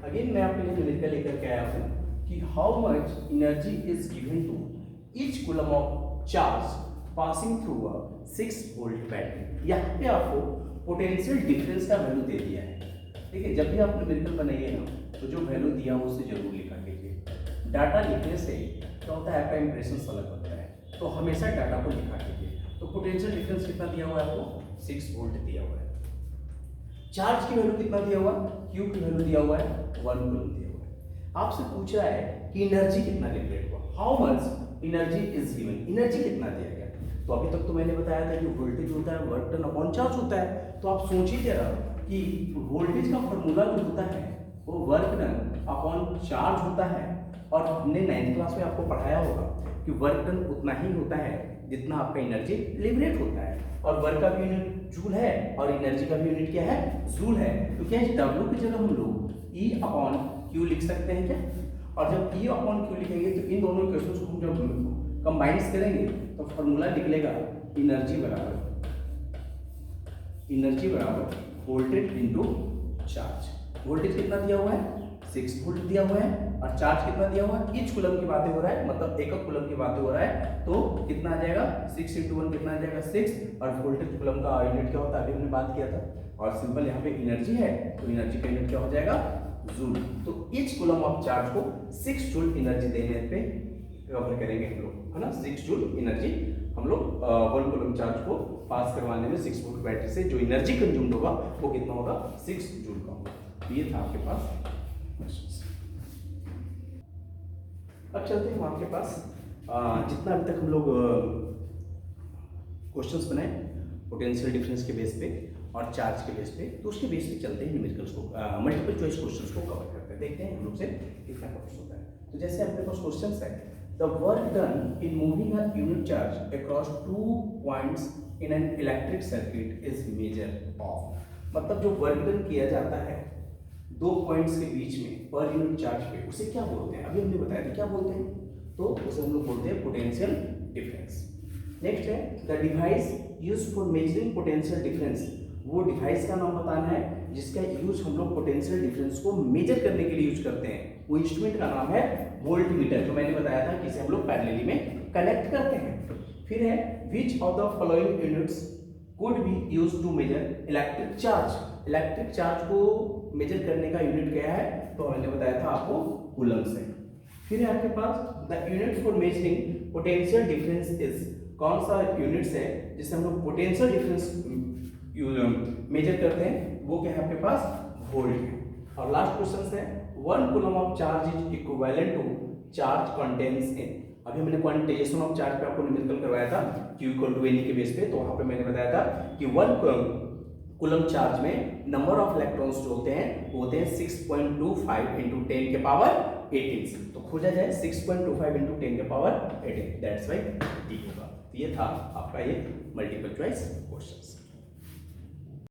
Again मैं आपके लिए न्यूमेरिकल लेकर के आया हूँ कि how much energy is given to each coulomb of charge passing through a 6 volt battery. यहाँ पे आपको पोटेंशियल डिफरेंस का वैल्यू दे दिया है। ठीक है, जब भी आप न्यूमेरिकल बनाइए ना तो जो वैल्यू दिया हो उसे जरूर लिखा कीजिए। डाटा लिखने से क्या होता है, आपका इंप्रेशन अलग होता है, तो हमेशा डाटा को लिखा कीजिए। तो पोटेंशियल डिफरेंस कितना दिया हुआ है आपको, 6 वोल्ट दिया हुआ है। चार्ज की वैल्यू कितना दिया हुआ है, क्यू की वैल्यू दिया हुआ है 1 कूलम दिया हुआ है। आपसे पूछ रहा है कि एनर्जी कितना लिबरेट हुआ, how much energy is given, energy कितना दिया गया। तो अभी तक तो मैंने बताया था कि वोल्टेज होता है वर्क डन अपॉन चार्ज होता है। तो आप सोचिए जरा कि वोल्टेज का फॉर्मूला जो होता है वो वर्क डन अपॉन चार्ज होता है, और हमने 9th क्लास में आपको पढ़ाया होगा कि वर्क डन उतना ही होता है जितना आपका एनर्जी लिबरेट होता है, और वर्क का भी यूनिट जूल है और एनर्जी का भी यूनिट क्या है, जूल है। तो क्या है, डब्ल्यू की जगह हम लोग ई अपॉन क्यू लिख सकते हैं क्या, और जब ई अपॉन क्यू लिखेंगे तो इन दोनों इक्वेशंस को हम जब कंबाइंस करेंगे तो फॉर्मूला निकलेगा एनर्जी बराबर वोल्टेज इनटू चार्ज। वोल्टेज कितना दिया हुआ है, 6 वोल्ट दिया हुआ है, और चार्ज कितना दिया हुआ है, ईच कूलम की बातें हो रहा है, मतलब एकक कूलम की बातें हो रहा है। तो कितना आ जाएगा, 6 × 1 कितना आ जाएगा 6, और वोल्टेज कूलम का यूनिट क्या होता है अभी हमने बात किया था। और सिंपल यहाँ पे एनर्जी है तो एनर्जी का यूनिट क्या हो जाएगा, जूल। तो ईच कूलम ऑफ चार्ज को 6 जूल एनर्जी देने पे कवर करेंगे हम लोग, है ना। 6 जूल एनर्जी हम लोग 1 कूलम चार्ज को पास करवाने में 6 वोल्ट बैटरी से जो एनर्जी कंज्यूम्ड होगा वो कितना होगा, 6 जूल का होगा। ये था आपके पास क्वेश्चंस। अब चलते हैं आपके पास जितना अभी तक हम लोग क्वेश्चंस बनाए पोटेंशियल डिफरेंस के बेस पे और चार्ज के बेस पे, तो उसके बेस पे चलते हैं न्यूमेरिकल्स को, मल्टीपल चॉइस क्वेश्चंस को कवर करते हैं। देखते हैं हम लोग से कितना कवर होता है। तो जैसे अपने पास क्वेश्चंस है, the work done in moving a unit charge across 2 points in an electric circuit is measure of. मतलब जो वर्क डन किया जाता है 2 पॉइंट्स के बीच में पर यूनिट चार्ज पे, उसे क्या बोलते हैं, अभी हमने बताया था क्या बोलते हैं, तो उसे हम लोग बोलते हैं पोटेंशियल डिफरेंस। नेक्स्ट है the device used for measuring potential difference. वो डिवाइस का नाम बताना है जिसका यूज हम लोग पोटेंशियल डिफरेंस को मेजर करने के लिए यूज करते हैं। वो इंस्ट्रूमेंट का नाम है वोल्टमीटर, जो मैंने बताया था कि इसे हम लोग पैरेलली में कनेक्ट करते हैं। फिर है which of the following units could be used to measure electric charge. Electric charge को मेजर करने का यूनिट क्या है, तो मैंने बताया था आपको कूलम्स है। फिर है आपके पास the unit for measuring potential difference is, कौन सा यूनिट्स है जिससे हम लोग पोटेंशियल डिफरेंस मेजर करते हैं, वो क्या है आपके पास, वोल्ट है। और लास्ट क्वेश्चन है 1 coulomb of charge is equivalent to charge contains in. अभी हमने क्वांटाइजेशन ऑफ चार्ज पे आपको न्यूमेरिकल करवाया था Q = Ne के बेस पे, तो वहां पे मैंने बताया था कि 1 कूलम चार्ज में नंबर ऑफ इलेक्ट्रॉन्स जो होते हैं वो होते हैं 6.25 × 10 के पावर 18। तो खोजा जाए 6.25 × 10 के पावर 18, दैट्स व्हाई डी होगा। तो ये था आपका ये मल्टीपल चॉइस क्वेश्चंस।